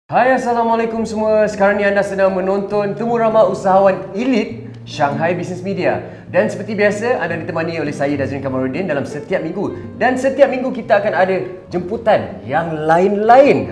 Hai, Assalamualaikum semua. Sekarang ni anda sedang menonton Temu Ramah Usahawan Elite Shanghai Business Media. Dan seperti biasa, anda ditemani oleh saya Dazrin Kamaruddin dalam setiap minggu. Dan setiap minggu kita akan ada jemputan yang lain-lain.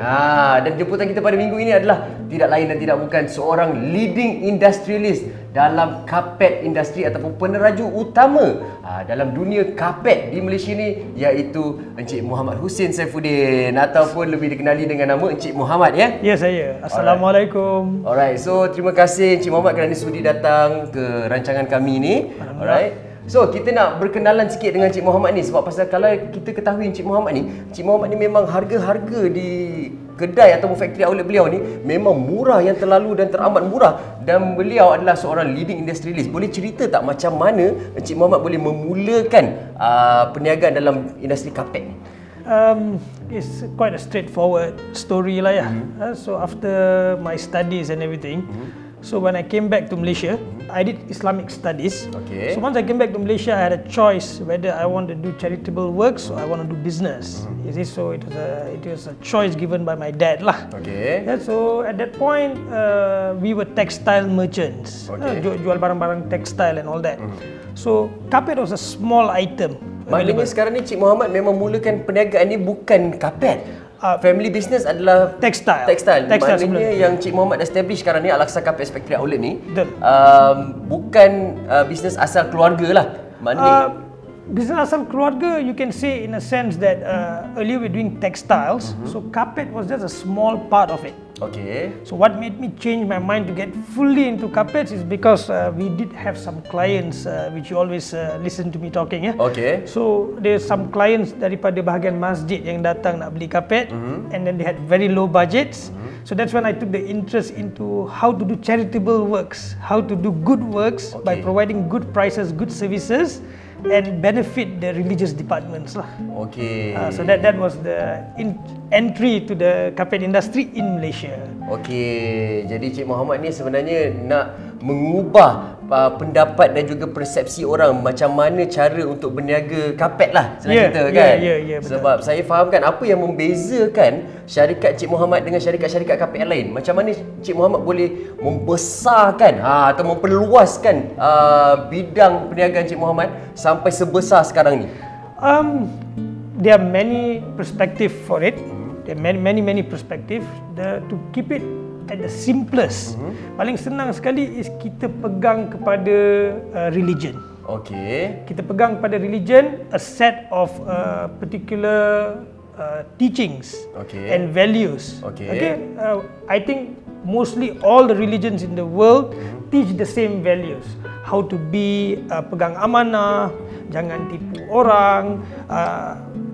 Dan jemputan kita pada minggu ini adalah tidak lain dan tidak bukan seorang leading industrialist dalam karpet industri ataupun peneraju utama dalam dunia karpet di Malaysia ni, iaitu Encik Mohammed Hussein Saifuddin, ataupun lebih dikenali dengan nama Encik Mohammed, ya? Ya, saya. Assalamualaikum. Alright, so terima kasih Encik Mohammed kerana sudi datang ke rancangan kami ni. Alright. So, kita nak berkenalan sikit dengan Encik Mohammed ni, sebab pasal kalau kita ketahui Encik Mohammed ni memang harga-harga di kedai ataupun factory outlet beliau ni memang murah, yang terlalu dan teramat murah. Dan beliau adalah seorang leading industrialist. Boleh cerita tak macam mana Encik Mohammed boleh memulakan perniagaan dalam industri karpet ni? It's quite a straightforward story lah ya. So after my studies and everything, so when I came back to Malaysia, I did Islamic studies. Okay. So once I came back to Malaysia, I had a choice whether I want to do charitable works or I want to do business. You see, so it was a choice given by my dad lah. Okay. Yeah, so at that point, we were textile merchants. Okay. Jual barang-barang textile and all that. So carpet was a small item. Maknanya sekarang ni Cik Mohammed memang mulakan perniagaan ni bukan karpet. Family business adalah textile. Maknanya yang Cik Mohammed establish sekarang ni, Aqsa Carpets Factory Outlet ni, bukan bisnes asal keluarga lah. Maknanya business asal keluarga, you can say in a sense that earlier we're doing textiles, so carpet was just a small part of it. Okay. So what made me change my mind to get fully into carpets is because we did have some clients which you always listen to me talking, ya. Okay. So there's some clients daripada bahagian masjid yang datang nak beli carpet, and then they had very low budgets. So that's when I took the interest into how to do charitable works, how to do good works by providing good prices, good services, and benefit the religious departments lah. Okay. So that was the entry to the carpet industry in Malaysia. Okay, jadi Cik Mohammed ni sebenarnya nak mengubah pendapat dan juga persepsi orang macam mana cara untuk berniaga karpet lah, senang cerita kan? Ya, betul. Sebab saya fahamkan apa yang membezakan syarikat Cik Mohammed dengan syarikat-syarikat karpet yang lain. Macam mana Cik Mohammed boleh membesarkan atau memperluaskan bidang perniagaan Cik Mohammed sampai sebesar sekarang ni? There are many perspective for it. There are many perspective. To keep it at the simplest, paling senang sekali is kita pegang kepada religion. Okay. Kita pegang pada religion, a set of particular teachings and values. Okay. I think mostly all the religions in the world teach the same values. How to be, pegang amanah, jangan tipu orang,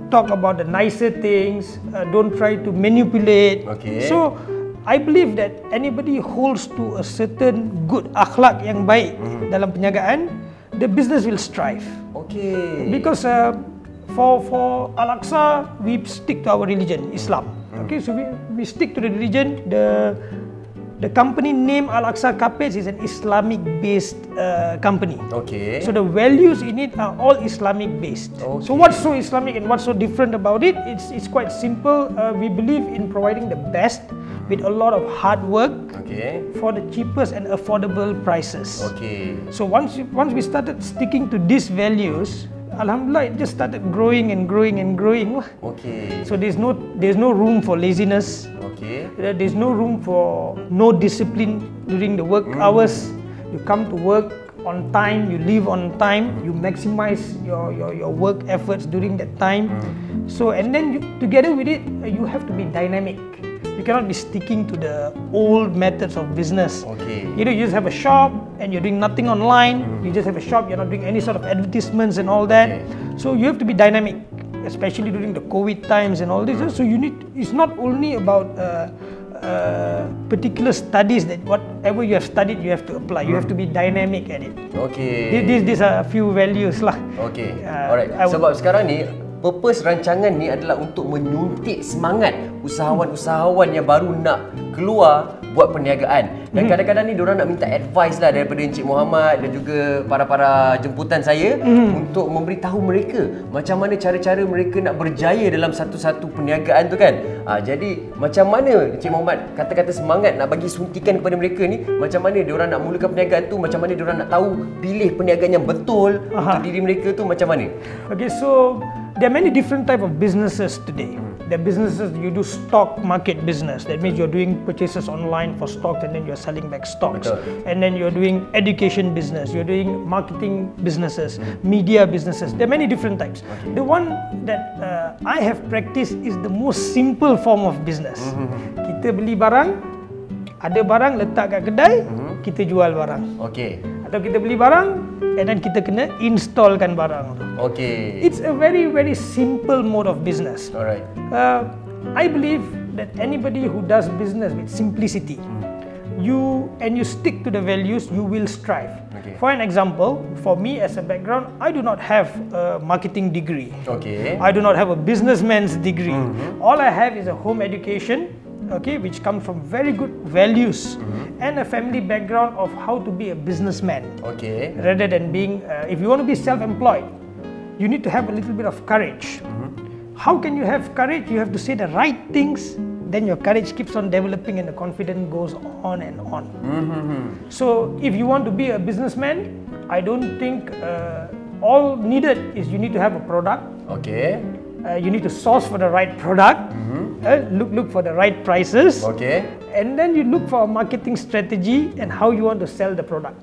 talk about the nicer things, don't try to manipulate. Okay. So I believe that anybody holds to a certain good akhlak yang baik dalam perniagaan, the business will strive. Okay. Because for Al-Aqsa, we stick to our religion, Islam. Okay, so we stick to the religion. The company name Al-Aqsa Carpets is an Islamic-based company. Okay. So the values in it are all Islamic-based. Okay. So what's so Islamic and what's so different about it? It's quite simple. We believe in providing the best with a lot of hard work for the cheapest and affordable prices. Okay. So once we started sticking to these values, Alhamdulillah, it just started growing and growing and growing. Okay. So there's no room for laziness. Okay. There's no room for no discipline during the work hours. You come to work on time, you leave on time, you maximize your work efforts during that time. So and then together with it, you have to be dynamic. You cannot be sticking to the old methods of business. Okay. You just have a shop and you're doing nothing online. You just have a shop, you're not doing any sort of advertisements and all that. So you have to be dynamic, especially during the COVID times and all this. So it's not only about particular studies that whatever you have studied you have to apply. You have to be dynamic at it. Okay. These are a few values lah. Okay. Alright. Sebab sekarang ni purpose rancangan ni adalah untuk menyuntik semangat usahawan-usahawan yang baru nak keluar buat perniagaan. Dan kadang-kadang ni diorang nak minta advice lah daripada Encik Mohammed dan juga para jemputan saya untuk memberitahu mereka macam mana cara-cara mereka nak berjaya dalam satu-satu perniagaan tu kan. Jadi macam mana Encik Mohammed kata-kata semangat nak bagi suntikan kepada mereka ni, macam mana diorang nak mulakan perniagaan tu, macam mana diorang nak tahu pilih perniagaan yang betul untuk diri mereka tu macam mana? Okay, so there are many different type of businesses today. There are businesses you do stock market business. That means you're doing purchases online for stock and then you're selling back stocks. Betul. And then you're doing education business. You're doing marketing businesses, media businesses. There are many different types. The one that I have practiced is the most simple form of business. Kita beli barang, ada barang letak kat kedai, kita jual barang. Okay. Atau kita beli barang and then kita kena installkan barang tu. Okay. It's a very simple mode of business. Alright. I believe that anybody who does business with simplicity, you stick to the values, you will strive. Okay. For an example, for me as a background, I do not have a marketing degree. Okay. I do not have a businessman's degree. All I have is a home education, okay, which comes from very good values and a family background of how to be a businessman. Okay. Rather than being, if you want to be self-employed, you need to have a little bit of courage. How can you have courage? You have to say the right things, then your courage keeps on developing and the confidence goes on and on. So if you want to be a businessman, I don't think all needed is you need to have a product. Okay. You need to source for the right product, look for the right prices, Okay. and then you look for a marketing strategy and how you want to sell the product.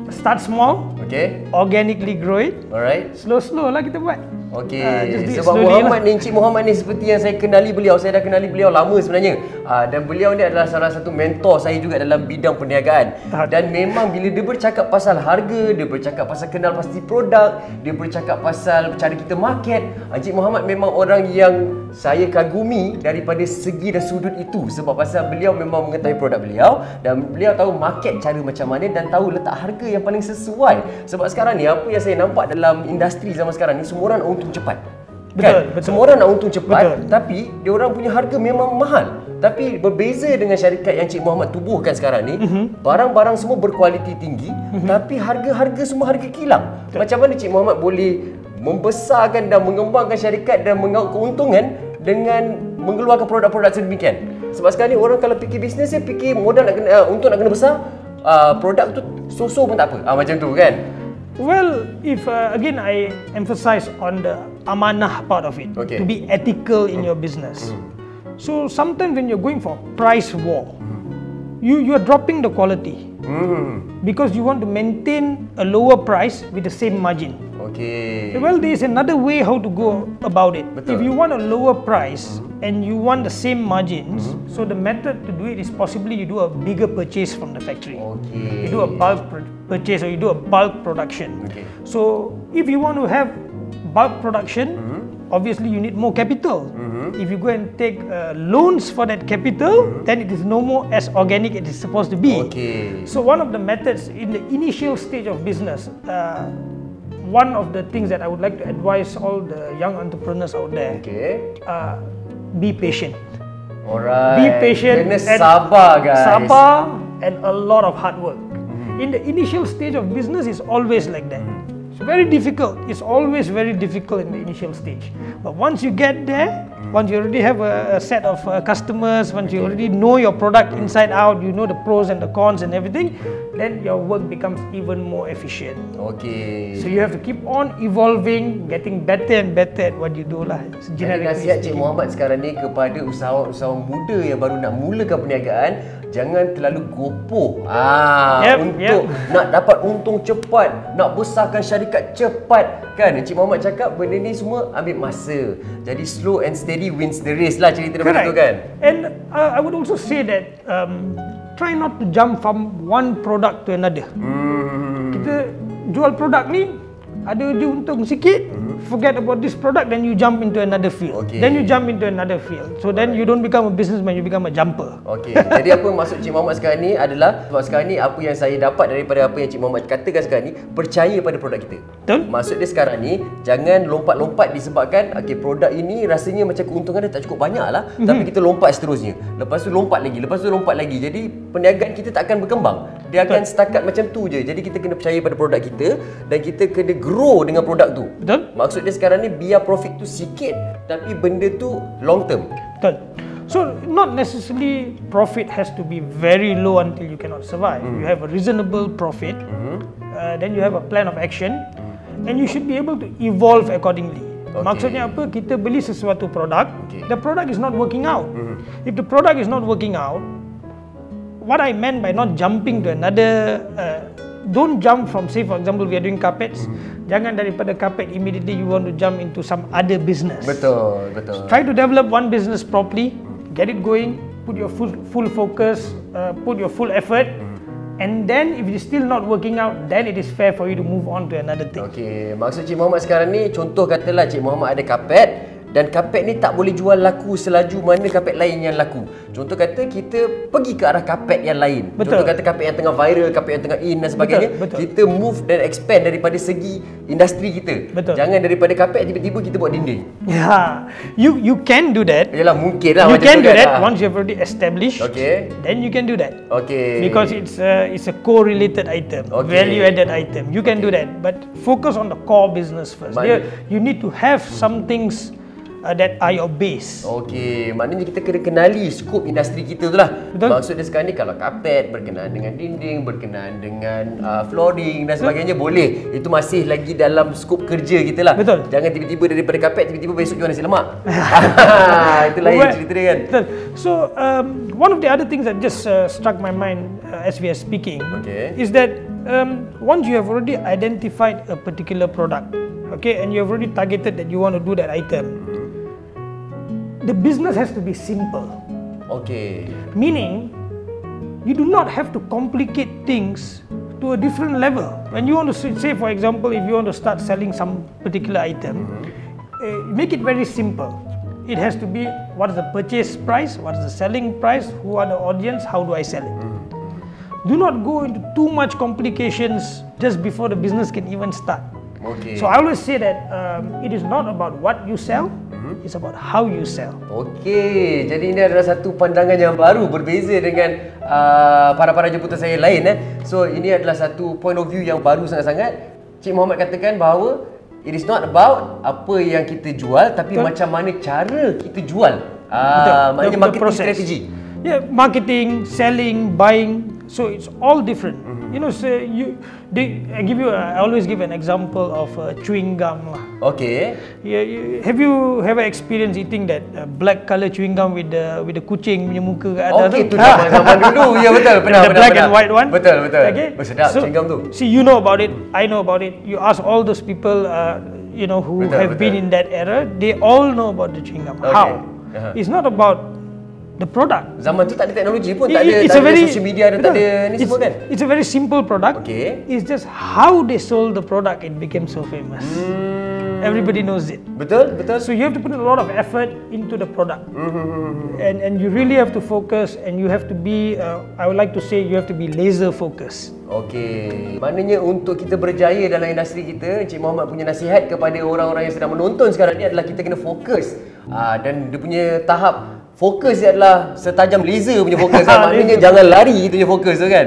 Start small, Okay. organically grow it, Alright. slow lah kita buat. Okey, sebab Mohammed ni, Encik Mohammed ni seperti yang saya kenali beliau, saya dah kenali beliau lama sebenarnya. Dan beliau ni adalah salah satu mentor saya juga dalam bidang perniagaan. Dan memang bila dia bercakap pasal harga, dia bercakap pasal kenal pasti produk, dia bercakap pasal cara kita market, Encik Mohammed memang orang yang saya kagumi daripada segi dan sudut itu. Sebab pasal beliau memang mengetahui produk beliau dan beliau tahu market cara macam mana dan tahu letak harga yang paling sesuai. Sebab sekarang ni apa yang saya nampak dalam industri zaman sekarang ni, semua orang nak untung cepat. Betul. Semua orang nak untung cepat, tapi dia orang punya harga memang mahal. Tapi berbeza dengan syarikat yang Encik Mohammed tubuhkan sekarang ni, barang-barang semua berkualiti tinggi, tapi harga-harga semua harga kilang. Macam mana Encik Mohammed boleh membesarkan dan mengembangkan syarikat dan mengaut keuntungan dengan mengeluarkan produk-produk sedemikian? Sebab sekarang ni orang kalau fikir bisnes, dia fikir modal nak kena, untung nak kena besar, produk tu so-so pun tak apa. Macam tu kan? Well, if again I emphasize on the amanah part of it, Okay. to be ethical in your business. So sometimes when you're going for price war, you are dropping the quality because you want to maintain a lower price with the same margin. Okay. Well, there is another way how to go about it. Betul. If you want a lower price and you want the same margins, so the method to do it is possibly you do a bigger purchase from the factory. Okay. You do a bulk purchase or you do a bulk production. Okay. So if you want to have bulk production, obviously you need more capital. If you go and take loans for that capital, then it is no more as organic as it is supposed to be. Okay. So one of the methods in the initial stage of business, one of the things that I would like to advise all the young entrepreneurs out there, Okay. Be patient. Alright. Be patient. Kena and sabar guys. Sabar and a lot of hard work. In the initial stage of business, it's always like that. It's very difficult. It's always very difficult in the initial stage. But once you get there, once you already have a set of customers, once you already know your product inside out, you know the pros and the cons and everything, then your work becomes even more efficient. Okay. So you have to keep on evolving, getting better and better at what you do lah. Jadi nasihat Cik Mohammed sekarang ni kepada usahawan-usahawan muda yang baru nak mulakan perniagaan, jangan terlalu gopoh untuk nak dapat untung cepat, nak besarkan syarikat cepat kan. Encik Mohammed cakap benda ni semua ambil masa. Jadi slow and steady wins the race lah cerita daripada tu kan. And I would also say that try not to jump from one product to another. Kita jual produk ni, ada je untung sikit, forget about this product, then you jump into another field. Okay. Then you jump into another field. So then you don't become a businessman, you become a jumper. Okey. Jadi apa maksud Cik Mohammed sekarang ni adalah, sebab sekarang ni apa yang saya dapat daripada apa yang Cik Mohammed katakan sekarang ni, percaya pada produk kita. Betul. Maksud dia sekarang ni, jangan lompat-lompat disebabkan okey, produk ini rasanya macam keuntungan dia tak cukup banyak lah, tapi kita lompat seterusnya. Lepas tu lompat lagi, lepas tu lompat lagi. Jadi perniagaan kita tak akan berkembang. Dia akan setakat macam tu je. Jadi kita kena percaya pada produk kita dan kita kena grow dengan produk tu. Betul. Maksud dia sekarang ni, biar profit tu sikit tapi benda tu long term. Betul. So not necessarily profit has to be very low until you cannot survive. You have a reasonable profit, then you have a plan of action, and you should be able to evolve accordingly. Maksudnya apa? Kita beli sesuatu produk, the product is not working out. If the product is not working out, what I meant by not jumping to another, don't jump from, say for example we are doing carpets, jangan daripada carpet immediately you want to jump into some other business. Betul, betul. Try to develop one business properly, get it going, put your full focus, put your full effort, and then if it is still not working out, then it is fair for you to move on to another thing. Okey, maksud Cik Mohammed sekarang ni, contoh katalah Cik Mohammed ada karpet dan karpet ni tak boleh jual laku selaju mana karpet lain yang laku. Contoh kata kita pergi ke arah karpet yang lain. Betul. Contoh kata karpet yang tengah viral, karpet yang tengah in dan sebagainya. Betul. Kita move dan expand daripada segi industri kita. Betul. Jangan daripada karpet tiba-tiba kita buat dinding. Yeah, you can do that. Yalah, mungkin lah. You macam can tu do kan. that once you have already established. Okay. Then you can do that. Okay. Because it's a correlated item, value-added item. You can do that, but focus on the core business first. You need to have some things that are your base. Okey, maknanya kita kena kenali skop industri kita tu lah. Betul. Maksud dia sekarang ni, kalau karpet berkenaan dengan dinding, berkenaan dengan flooring dan sebagainya, boleh. Itu masih lagi dalam skop kerja kita lah. Betul. Jangan tiba-tiba daripada karpet, tiba-tiba besok jual nasi lemak. Itu lain cerita dia kan. Betul. So one of the other things that just struck my mind as we are speaking is that once you have already identified a particular product, okay, and you have already targeted that you want to do that item, the business has to be simple. Okay. Meaning, you do not have to complicate things to a different level. When you want to say, for example, if you want to start selling some particular item, make it very simple. It has to be, what is the purchase price, what is the selling price, who are the audience, how do I sell it. Do not go into too much complications just before the business can even start. Okay. So I always say that it is not about what you sell, it's about how you sell. Okey, jadi ini adalah satu pandangan yang baru, berbeza dengan para-para jemputan saya lain. So ini adalah satu point of view yang baru sangat-sangat. Cik Mohammed katakan bahawa it is not about apa yang kita jual, tapi macam mana cara kita jual. Maknanya marketing strategy. Yeah, marketing, selling, buying, so it's all different. You know, so I always give an example of chewing gum lah. Okay. Have you ever experienced eating that black color chewing gum with the kucing punya muka kat atas? Okay, tu zaman dulu. Ya, betul. Pernah. The black and white one. Betul. Okay. Sedap chewing gum tu. See, you know about it. I know about it. You ask all those people, you know, who have been in that era. They all know about the chewing gum. Okay. How? It's not about the product. Zaman tu tak ada teknologi pun, tak ada social media dan tak ada ni semua kan. It's a very simple product. Okay. It's just how they sold the product, it became so famous. Everybody knows it. Betul. So you have to put a lot of effort into the product. And you really have to focus, and you have to be, I would like to say, you have to be laser focused. Okey. Maknanya untuk kita berjaya dalam industri kita, Encik Mohammed punya nasihat kepada orang-orang yang sedang menonton sekarang ni adalah kita kena fokus. Dan dia punya tahap fokus dia adalah setajam laser punya fokus. Maknanya jangan lari itu punya fokus tu kan.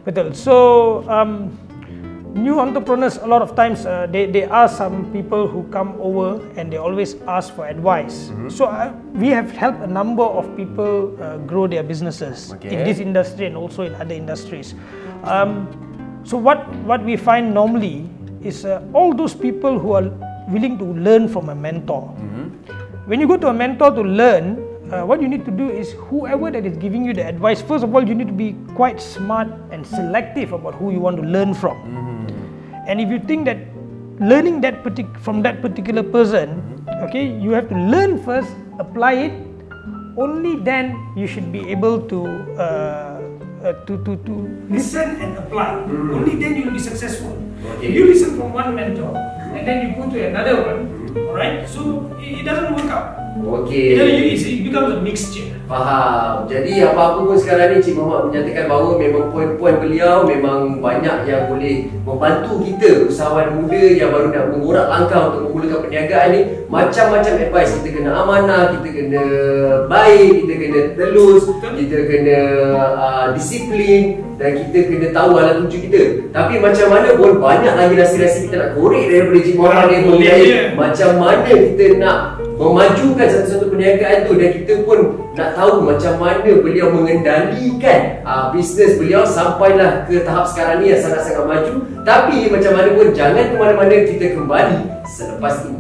Betul. So new entrepreneurs a lot of times they ask some people who come over and they always ask for advice. So we have helped a number of people grow their businesses in this industry and also in other industries. So what we find normally is all those people who are willing to learn from a mentor. When you go to a mentor to learn, what you need to do is whoever that is giving you the advice, first of all, you need to be quite smart and selective about who you want to learn from. And if you think that learning from that particular person, okay, you have to learn first, apply it, only then you should be able to listen and apply. Only then you will be successful. If you listen from one mentor, and then you go to another one. Alright, so it doesn't work out. Okey. It becomes a mixture. Faham. Jadi apa-apa pun sekarang ni Cik Mohammed menyatakan bahawa memang poin-poin beliau memang banyak yang boleh membantu kita usahawan muda yang baru nak mengorak langkah untuk memulakan perniagaan ni. Macam-macam advice. Kita kena amanah, kita kena baik, kita kena telus, kita kena disiplin dan kita kena tahu alat tuju kita. Tapi macam mana pun banyak lagi rahsia-rahsia kita nak korek daripada Cik Mohammed ni mengenai macam mana kita nak memajukan satu-satu perniagaan tu, dan kita pun nak tahu macam mana beliau mengendalikan bisnes beliau sampailah ke tahap sekarang ni yang sangat-sangat maju. Tapi macam mana pun jangan ke mana-mana, kita kembali selepas ini.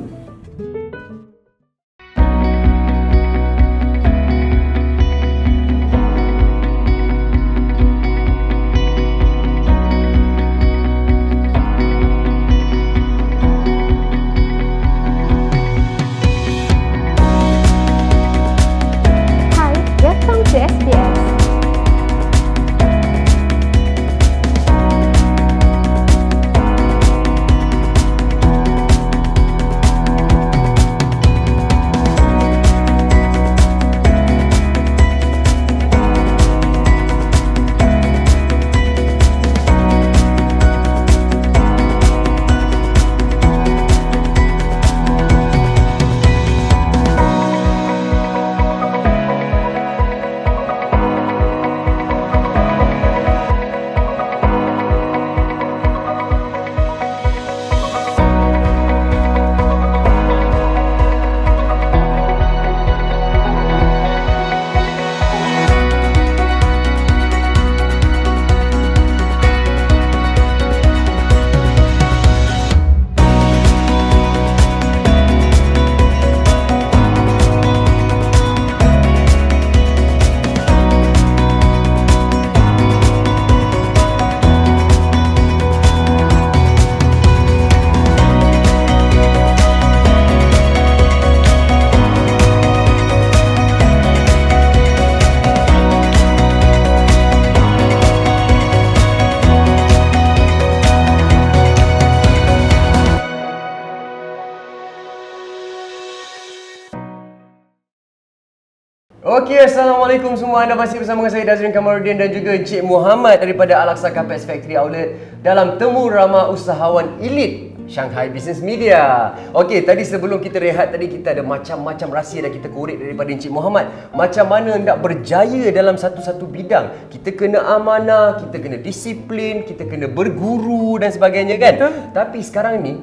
Okey, Assalamualaikum semua. Anda masih bersama saya Dazrin Kamarudin dan juga Encik Mohammed daripada Aqsa Carpets Factory Outlet dalam Temu Ramah Usahawan Elite Shanghai Business Media. Okey, tadi sebelum kita rehat tadi kita ada macam-macam rahsia dah kita korek daripada Encik Mohammed. Macam mana nak berjaya dalam satu-satu bidang. Kita kena amanah, kita kena disiplin, kita kena berguru dan sebagainya kan. Betul. Tapi sekarang ni,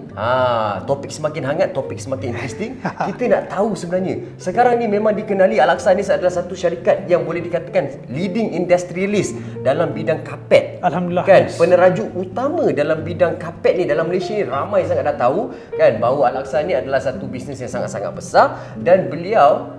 topik semakin hangat, topik semakin interesting. Kita nak tahu sebenarnya. Sekarang ni memang dikenali Al-Aqsa ni adalah satu syarikat yang boleh dikatakan leading industrialist dalam bidang kapet. Alhamdulillah. Kan, peneraju utama dalam bidang kapet ni dalam Malaysia ni ramai sangat dah tahu kan bahawa Al-Aqsa ni adalah satu bisnes yang sangat-sangat besar, dan beliau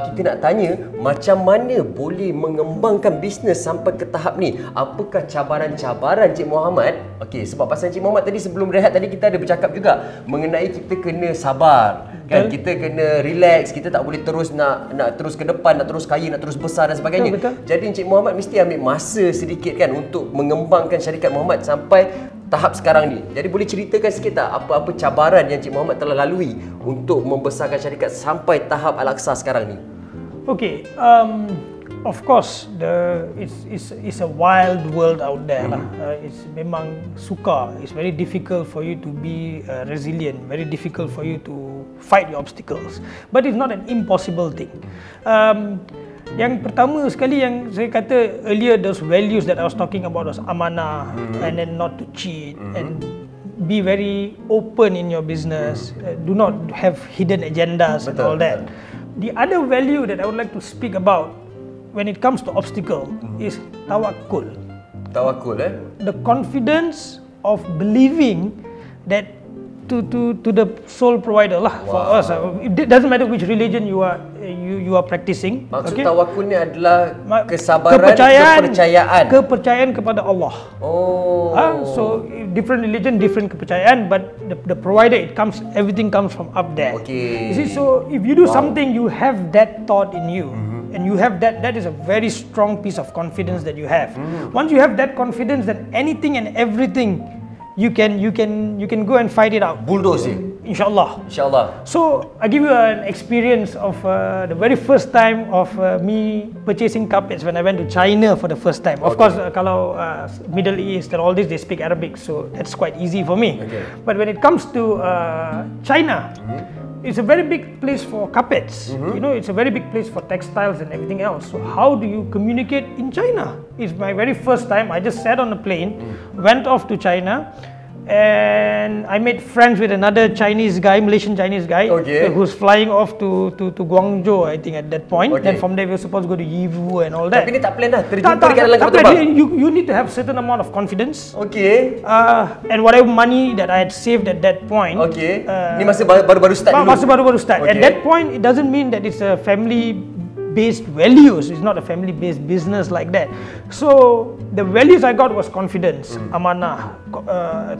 kita nak tanya macam mana boleh mengembangkan bisnes sampai ke tahap ni. Apakah cabaran-cabaran Cik Mohammed? Okey, sebab pasal Cik Mohammed tadi sebelum rehat tadi kita ada bercakap juga mengenai kita kena sabar kan, kita kena relax, kita tak boleh terus nak terus ke depan, nak terus kaya, nak terus besar dan sebagainya. Betul. Jadi Encik Mohammed mesti ambil masa sedikit kan untuk mengembangkan syarikat Mohammed sampai tahap sekarang ni. Jadi boleh ceritakan sikit tak apa-apa cabaran yang Encik Mohammed telah lalui untuk membesarkan syarikat sampai tahap Al-Aqsa sekarang ni? Okay, of course it's a wild world out there lah. It's memang sukar. It's very difficult for you to be resilient, very difficult for you to fight your obstacles. But it's not an impossible thing. Yang pertama sekali yang saya kata earlier, those values that I was talking about was amanah, and then not to cheat, and be very open in your business. Do not have hidden agendas and all that. The other value that I would like to speak about when it comes to obstacle is tawakkul. Tawakkul, the confidence of believing that to the sole provider lah. For us, it doesn't matter which religion you are practicing. Maksud tawakkul ni adalah kesabaran, kepercayaan kepada Allah. So different religion, different kepercayaan, but the provider, everything comes from up there. You see, so if you do something, you have that thought in you. And you have that is a very strong piece of confidence that you have. Once you have that confidence, then anything and everything you can go and fight it out. Bulldoze je. Inshallah. InsyaAllah. So I give you an experience of the very first time of me purchasing carpets when I went to China for the first time. Of course, kalau Middle East and all this, they speak Arabic, so that's quite easy for me. But when it comes to China, it's a very big place for carpets. You know, it's a very big place for textiles and everything else. So how do you communicate in China? It's my very first time. I just sat on a plane, went off to China, and I made friends with another Chinese guy, Malaysian Chinese guy, who's flying off to Guangzhou, I think, at that point. Then from there we were supposed to go to Yiwu and all that. Tapi ni tak plan dah. Terjumpa dekat dalam kapal terbang. You need to have certain amount of confidence. And whatever money that I had saved at that point. Ni masa baru-baru start dulu. Masa baru-baru start. At that point, it doesn't mean that it's a family-based values. It's not a family-based business like that. So the values I got was confidence, amanah,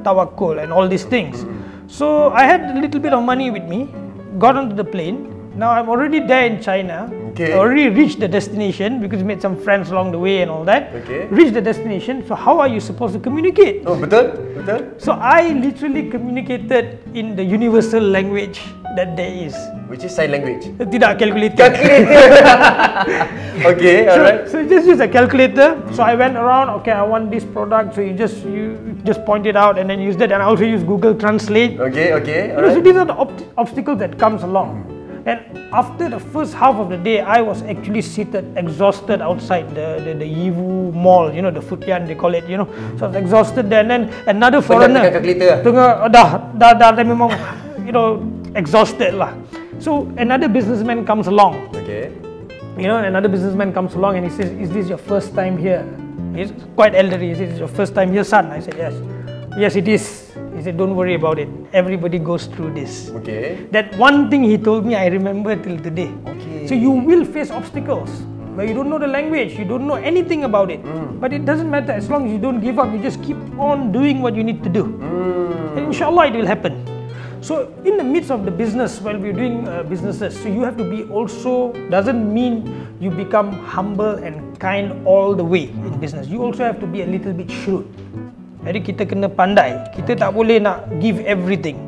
tawakkul, and all these things. So I had a little bit of money with me, got onto the plane. Now I'm already there in China. I already reached the destination because made some friends along the way and all that. Reached the destination. So how are you supposed to communicate? Oh, betul? So I literally communicated in the universal language that there is. Which is sign language? Tidak, calculator. Alright. So just use a calculator. So I went around, okay, I want this product. So you just point it out and then use that. And I also use Google Translate. Alright. So these are the obstacles that comes along. And after the first half of the day, I was actually seated, exhausted outside the Yiwu Mall, you know, the Futian they call it, you know. So I was exhausted there, and then another foreigner, dah memang, you know, exhausted lah. So another businessman comes along. You know, another businessman comes along and he says, "Is this your first time here?" He's quite elderly. He says, "Is your first time here, son?" I said, "Yes." "Yes, it is." He said, "Don't worry about it. Everybody goes through this." That one thing he told me, I remember till today. So you will face obstacles where you don't know the language, you don't know anything about it. But it doesn't matter as long as you don't give up. You just keep on doing what you need to do. And inshallah, it will happen. So in the midst of the business, while we're doing businesses, so you have to be also, doesn't mean you become humble and kind all the way in business. You also have to be a little bit shrewd. Jadi kita kena pandai. Kita tak boleh nak give everything.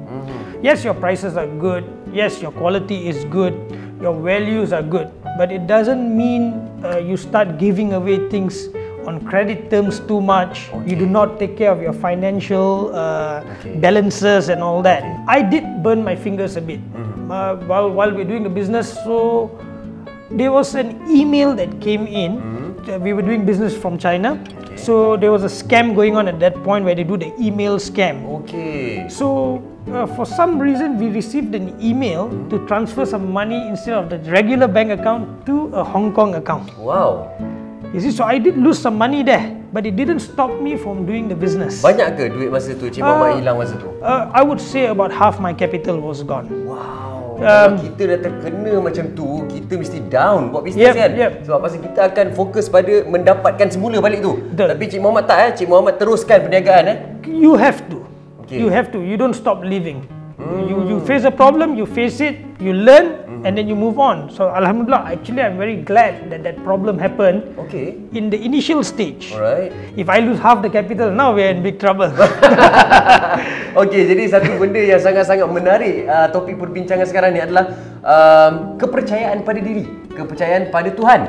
Yes, your prices are good. Yes, your quality is good. Your values are good. But it doesn't mean you start giving away things on credit terms too much. You do not take care of your financial balances and all that. I did burn my fingers a bit while we're doing the business. So there was an email that came in. We were doing business from China. So there was a scam going on at that point where they do the email scam. So for some reason we received an email to transfer some money instead of the regular bank account to a Hong Kong account. Wow. You see, so I did lose some money there, but it didn't stop me from doing the business. Banyak ke duit masa tu? Cik Mohammed hilang masa tu? I would say about half my capital was gone. Wow. Kalau kita dah terkena macam tu, kita mesti down buat bisnes kan? Sebab pasal kita akan fokus pada mendapatkan semula balik tu. Tapi Cik Mohammed tak Cik Mohammed teruskan perniagaan You have to. You have to. You don't stop living. You face a problem, you face it, you learn, and then you move on. So Alhamdulillah, actually I'm very glad that that problem happened in the initial stage. If I lose half the capital, now we're in big trouble. Jadi satu benda yang sangat-sangat menarik topik perbincangan sekarang ni adalah kepercayaan pada diri, kepercayaan pada Tuhan.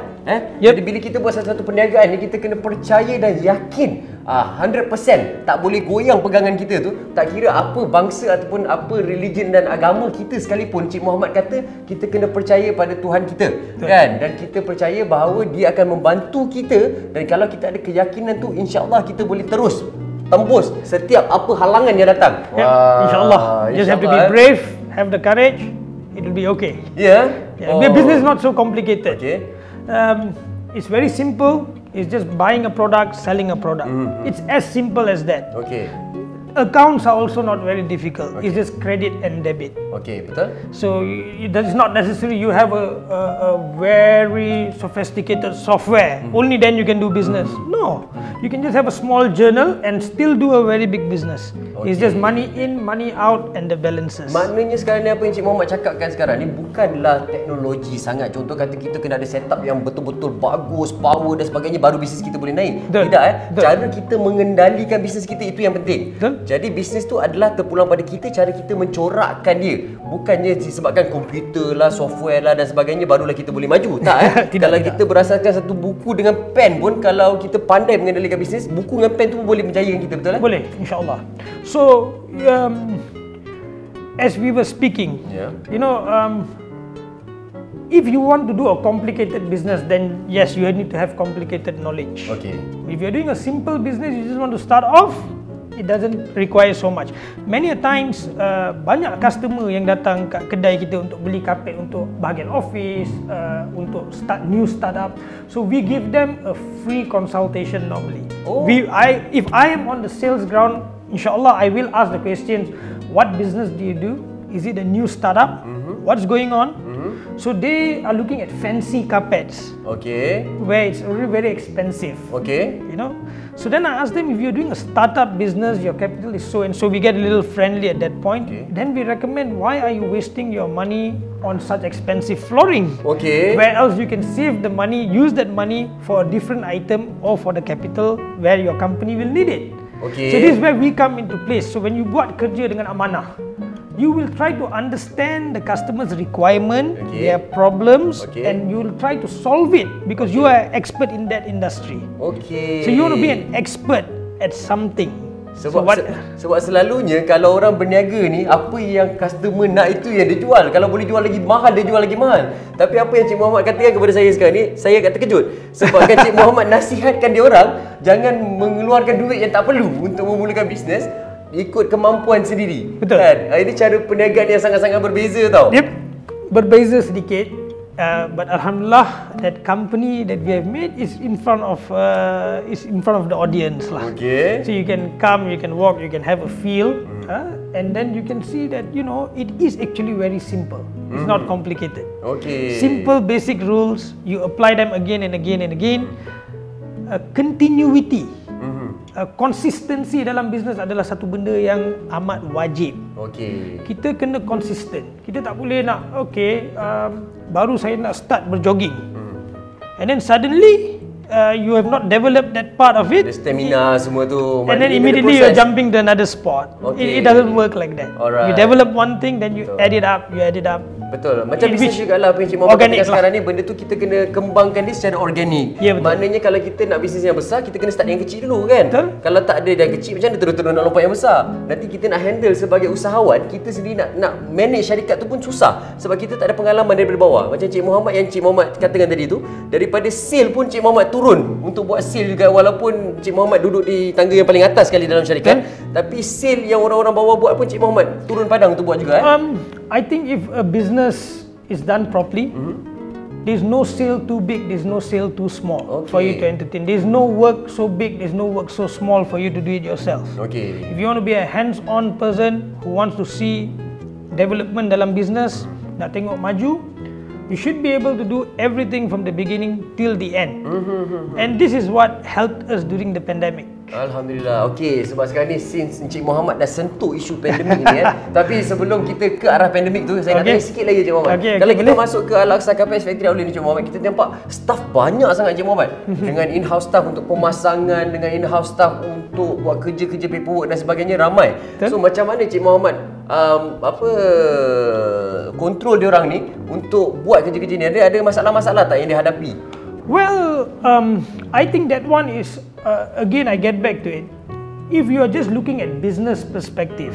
Jadi bila kita buat satu perniagaan ni, kita kena percaya dan yakin 100%, tak boleh goyang pegangan kita tu. Tak kira apa bangsa ataupun apa religion dan agama kita sekalipun, Cik Mohammed kata kita kena percaya pada Tuhan kita, kan? Dan kita percaya bahawa Dia akan membantu kita, dan kalau kita ada keyakinan tu, insya-Allah kita boleh terus tembus setiap apa halangan yang datang. InsyaAllah. Just have to be brave, have the courage, it will be okay. Business is not so complicated. It's very simple. It's just buying a product, selling a product. It's as simple as that. Accounts are also not very difficult. It's just credit and debit. Okay, betul. So that is not necessary you have a very sophisticated software. Only then you can do business. No, you can just have a small journal and still do a very big business. It's just money in, money out and the balances. Maknanya sekarang ni apa yang Cik Mohammed cakapkan sekarang ni bukanlah teknologi sangat. Contoh kata kita kena ada setup yang betul-betul bagus, power dan sebagainya baru bisnes kita boleh naik. Tidak cara kita mengendalikan bisnes kita itu yang penting. Jadi bisnes tu adalah terpulang pada kita, cara kita mencorakkan dia. Bukannya disebabkan komputer lah, software lah dan sebagainya barulah kita boleh maju. Tak kalau kita berasaskan satu buku dengan pen pun, kalau kita pandai mengendalikan bisnes, buku dengan pen tu boleh menjayakan kita, betul? Boleh, insyaAllah. So as we were speaking, you know, if you want to do a complicated business, then yes, you need to have complicated knowledge. Okay. If you're doing a simple business, you just want to start off, it doesn't require so much. Many a times, banyak customer yang datang kat kedai kita untuk beli kapet untuk bahagian office, untuk new startup. So we give them a free consultation normally. If I am on the sales ground, insyaAllah I will ask the questions, what business do you do? Is it a new startup? What's going on? So they are looking at fancy carpets. Okay. Where it's really very expensive. Okay. You know. So then I ask them, if you're doing a startup business, your capital is so and so. We get a little friendly at that point. Okay. Then we recommend, why are you wasting your money on such expensive flooring? Okay. Where else you can save the money, use that money for a different item or for the capital where your company will need it. Okay. So this is where we come into place. So when you buat kerja dengan amanah, you will try to understand the customer's requirement, their problems, and you will try to solve it because you are expert in that industry. Okay. So you want to be an expert at something. Sebab selalunya kalau orang berniaga ni, apa yang customer nak itu yang dia jual. Kalau boleh jual lagi mahal, dia jual lagi mahal. Tapi apa yang Cik Mohammed katakan kepada saya sekarang ni, saya agak terkejut. Sebab kan Cik Mohammed nasihatkan dia orang jangan mengeluarkan duit yang tak perlu untuk memulakan bisnes, ikut kemampuan sendiri. Betul. Kan? Ini cara perniagaan yang sangat-sangat berbeza tau. Yep. Berbeza sedikit. But alhamdulillah, that company that we have made is in front of the audience lah. Okay. So you can come, you can walk, you can have a feel, and then you can see that, you know, it is actually very simple. It's not complicated. Okay. Simple basic rules. You apply them again and again and again. Continuity. Consistency dalam bisnes adalah satu benda yang amat wajib. Okay. Kita kena konsisten. Kita tak boleh nak, baru saya nak start berjogging, and then suddenly you have not developed that part of it. The stamina semua tu. And then immediately you're jumping to another sport. Okay. It doesn't work like that. Alright. You develop one thing, then you add it up, Betul. Macam bisnes juga lah apa yang Cik Mohammed katakan sekarang ni, benda tu kita kena kembangkan dia secara organik. Ya, maknanya kalau kita nak bisnes yang besar, kita kena start yang kecil dulu kan. Betul. Kalau tak ada yang kecil, macam mana terus-terus nak lompat yang besar? Nanti kita nak handle sebagai usahawan, kita sendiri nak manage syarikat tu pun susah. Sebab kita tak ada pengalaman daripada bawah. Macam Cik Mohammed yang Cik Mohammed katakan tadi tu, daripada sale pun Cik Mohammed turun untuk buat sale juga, walaupun Cik Mohammed duduk di tangga yang paling atas sekali dalam syarikat. Tapi sale yang orang-orang bawah buat pun Cik Mohammed turun padang untuk buat juga. I think if a business is done properly, there's no sale too big, there's no sale too small for you to entertain. There's no work so big, there's no work so small for you to do it yourself. Okay. If you want to be a hands-on person who wants to see development dalam business, nak tengok maju, you should be able to do everything from the beginning till the end. And this is what helped us during the pandemic. Alhamdulillah. Okey, sebab sekarang ni since Encik Mohammed dah sentuh isu pandemik ni kan. Tapi sebelum kita ke arah pandemik tu, saya nak tanya sikit lagi Encik Mohammed. Kalau kita masuk ke Aqsa Carpets Factory Outlet Encik Mohammed, kita nampak staff banyak sangat Encik Mohammed. Dengan in-house staff untuk pemasangan, dengan in-house staff untuk buat kerja-kerja paperwork dan sebagainya, ramai. So macam mana Encik Mohammed kontrol dia orang ni untuk buat kerja-kerja ni? Ada masalah-masalah tak yang dihadapi? Well, I think that one is again I get back to it. If you are just looking at business perspective,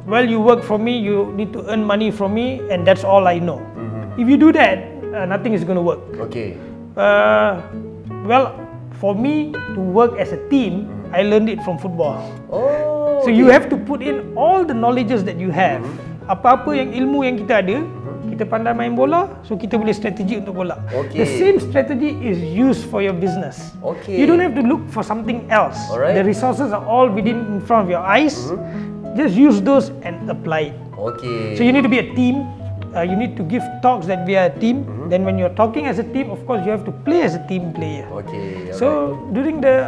well, you work for me, you need to earn money from me, and that's all I know. If you do that, nothing is going to work. Okay. Well, for me to work as a team, I learned it from football. Oh. So you have to put in all the knowledges that you have. Apa-apa yang ilmu yang kita ada, kita pandai main bola, so kita boleh strategi untuk bola. Okay. The same strategy is used for your business. Okay. You don't have to look for something else. Alright. The resources are all within in front of your eyes. Just use those and apply it. Okay. So you need to be a team. You need to give talks that we are a team. Then when you're talking as a team, of course, you have to play as a team player. Okay. So during the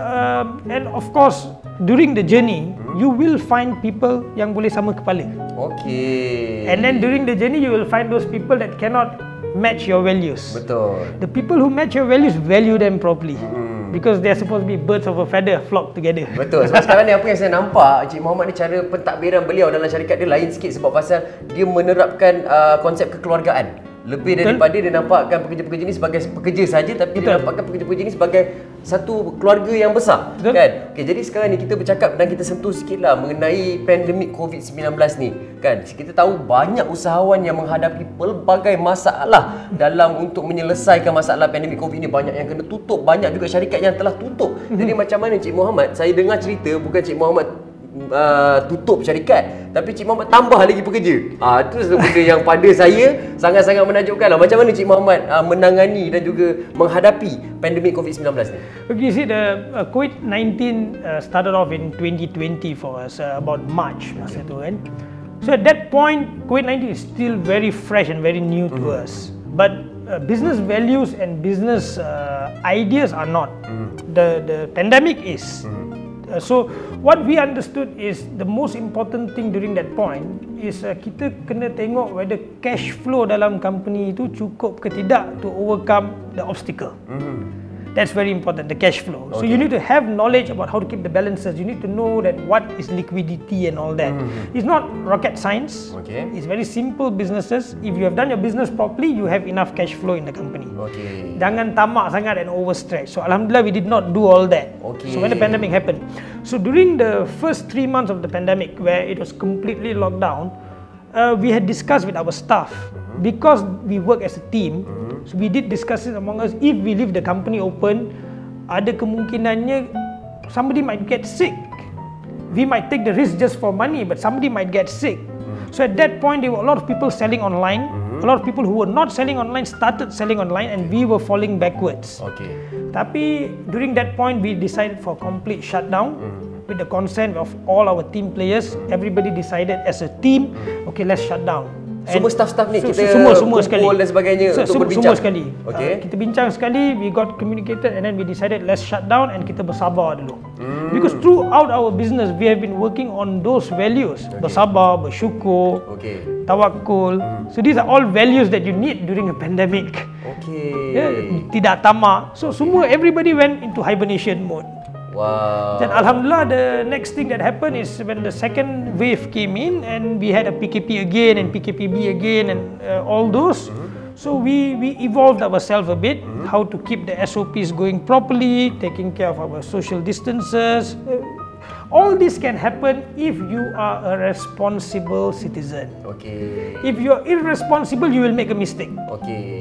and of course during the journey, you will find people yang boleh sama kepala. Okay. And then during the journey, you will find those people that cannot match your values. Betul. The people who match your values, value them properly. Because they are supposed to be birds of a feather flock together. Betul. Sebab sekarang ni apa yang saya nampak, Encik Mohammed ni cara pentadbiran beliau dalam syarikat dia lain sikit sebab pasal dia menerapkan konsep kekeluargaan. Lebih daripada dia nampakkan pekerja-pekerja ni sebagai pekerja saja, tapi dia nampakkan pekerja-pekerja ni sebagai satu keluarga yang besar. Kan? Okay, jadi sekarang ni kita bercakap dan kita sentuh sikitlah mengenai pandemik COVID-19 ni. Kan? Kita tahu banyak usahawan yang menghadapi pelbagai masalah dalam untuk menyelesaikan masalah pandemik COVID ni. Banyak yang kena tutup, banyak juga syarikat yang telah tutup. Jadi macam mana Encik Mohammed? Saya dengar cerita bukan Encik Mohammed tutup syarikat, tapi Cik Mohammed tambah lagi pekerja. Itu satu benda yang pada saya sangat-sangat menakjubkan lah. Macam mana Cik Mohammed menangani dan juga menghadapi pandemik COVID-19 ni? Okay, you see the COVID-19 started off in 2020 for us, about March masa tu kan. So at that point, COVID-19 is still very fresh and very new to us. But business values and business ideas are not. The pandemic is. So what we understood is the most important thing during that point is kita kena tengok whether cash flow dalam company itu cukup ke tidak to overcome the obstacle. That's very important, the cash flow. So you need to have knowledge about how to keep the balances. You need to know that what is liquidity and all that. It's not rocket science. It's very simple businesses. If you have done your business properly, you have enough cash flow in the company. Jangan tamak sangat and overstretch. So Alhamdulillah, we did not do all that. So when the pandemic happened, so during the first 3 months of the pandemic, where it was completely locked down, we had discussed with our staff. Because we work as a team, so we did discuss it among us. If we leave the company open, ada kemungkinannya somebody might get sick. We might take the risk just for money, but somebody might get sick. So at that point, there were a lot of people selling online. A lot of people who were not selling online started selling online, and we were falling backwards. Tapi during that point, we decided for complete shutdown. With the consent of all our team players, everybody decided as a team, okay, let's shut down. Semua staff-staff ni kita semua sekali dan sebagainya untuk berbincang. Semua sekali. Kita bincang sekali, we got communicated and then we decided let's shut down and kita bersabar dulu. Because throughout our business we have been working on those values. Bersabar, bersyukur, tawakul. So these are all values that you need during a pandemic. Tidak tamak. So semua everybody went into hibernation mode. Then Alhamdulillah, the next thing that happened is when the second wave came in and we had a PKP again and PKPB again and all those. So we evolved ourselves a bit, how to keep the SOPs going properly, taking care of our social distances. All this can happen if you are a responsible citizen. If you are irresponsible, you will make a mistake.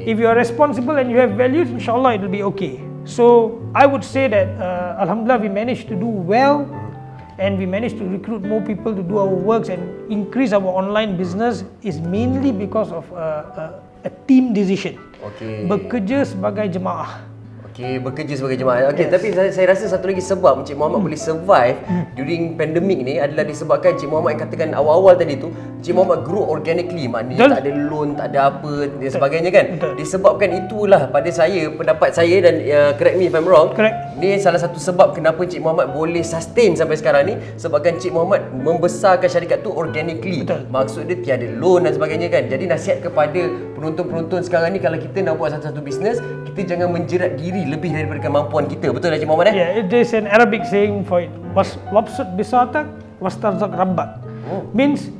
If you are responsible and you have values, inshallah it will be okay. So I would say that Alhamdulillah, we managed to do well and we managed to recruit more people to do our works and increase our online business is mainly because of a team decision. Bekerja sebagai jemaah. Bekerja sebagai jemaah. Tapi saya rasa satu lagi sebab Encik Mohammed boleh survive during pandemic ni adalah disebabkan Encik Mohammed yang katakan awal-awal tadi tu, Encik Mohammed grow organically, maknanya tak ada loan, tak ada apa dan sebagainya kan. Disebabkan itulah pada saya, pendapat saya dan correct me if I'm wrong, ni salah satu sebab kenapa Encik Mohammed boleh sustain sampai sekarang ni, sebabkan Encik Mohammed membesarkan syarikat tu organically. Maksud dia tiada loan dan sebagainya kan. Jadi nasihat kepada penonton-penonton sekarang ni, kalau kita nak buat satu-satu bisnes, kita jangan menjerat diri lebih daripada kemampuan kita. Betul tak Cik Mohammed? It is an Arabic saying for it. Wabsut bisatak wastarzak rabbak. Means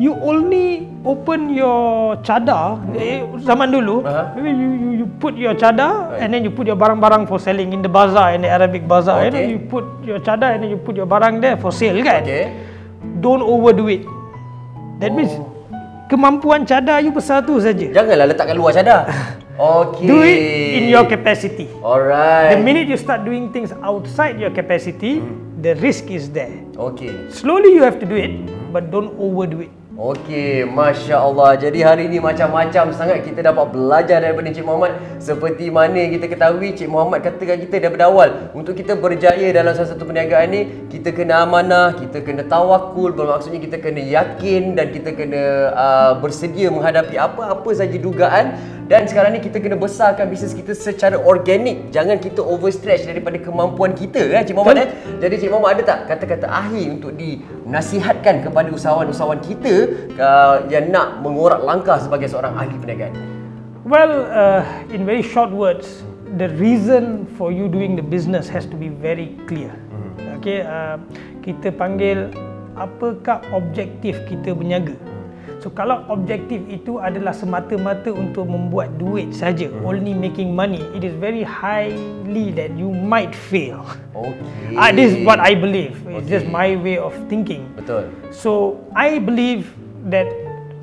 you only open your cadar. Zaman dulu, maybe you put your cadar and then you put your barang-barang for selling in the bazaar, in the Arabic bazaar. You put your cadar and then you put your barang there for sale kan. Don't overdo it. That means kemampuan cadar you besar tu saja. Janganlah letakkan luar cadar. Do it in your capacity. Alright. The minute you start doing things outside your capacity, the risk is there. Slowly you have to do it, but don't overdo it. Okey, Masya Allah. Jadi hari ini macam-macam sangat kita dapat belajar daripada Encik Mohammed. Seperti mana kita ketahui, Encik Mohammed katakan kita daripada awal, untuk kita berjaya dalam salah satu perniagaan ni, kita kena amanah, kita kena tawakul. Bermaksudnya kita kena yakin dan kita kena bersedia menghadapi apa-apa saja dugaan. Dan sekarang ni kita kena besarkan bisnes kita secara organik. Jangan kita overstretch daripada kemampuan kita, kan Encik Mohammed. Jadi Encik Mohammed ada tak kata-kata akhir untuk dinasihatkan kepada usahawan-usahawan kita yang nak mengorak langkah sebagai seorang ahli perniagaan? Well, in very short words, the reason for you doing the business has to be very clear. Okay, kita panggil apakah objektif kita berniaga. So kalau objektif itu adalah semata-mata untuk membuat duit saja, only making money, it is very highly that you might fail. Okay. This is what I believe. It's just my way of thinking. Betul. So I believe that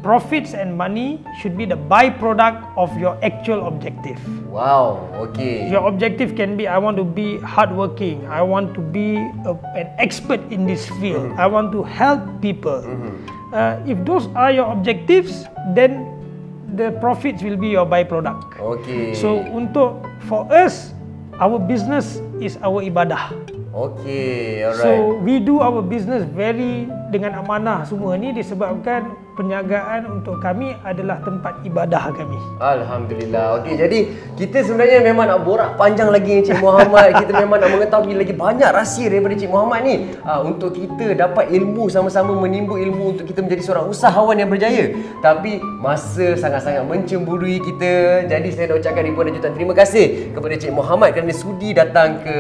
profits and money should be the byproduct of your actual objective. Wow, okay. Your objective can be, I want to be hardworking, I want to be an expert in this field, I want to help people. If those are your objectives, then the profits will be your byproduct. Okay. So for us, our business is our ibadah. Okay, alright. So we do our business very dengan amanah semua ni disebabkan perniagaan untuk kami adalah tempat ibadah kami. Alhamdulillah. Okey, jadi kita sebenarnya memang nak borak panjang lagi Encik Mohammed. Kita memang nak mengetahui lagi banyak rahsia daripada Encik Mohammed ni untuk kita dapat ilmu, sama-sama menimbul ilmu untuk kita menjadi seorang usahawan yang berjaya. Tapi masa sangat-sangat mencemburui kita. Jadi saya nak ucapkan ribuan dan jutaan terima kasih kepada Encik Mohammed kerana sudi datang ke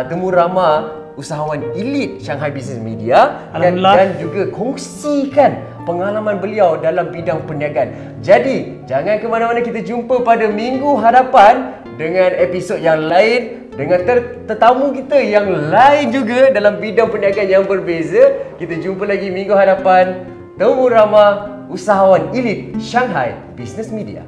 Temu Ramah Usahawan Elit Shanghai Business Media dan juga kongsikan pengalaman beliau dalam bidang perniagaan. Jadi, jangan ke mana-mana, kita jumpa pada minggu hadapan dengan episod yang lain, dengan tetamu kita yang lain juga dalam bidang perniagaan yang berbeza. Kita jumpa lagi minggu hadapan. Temu Ramah Usahawan Elit Shanghai Business Media.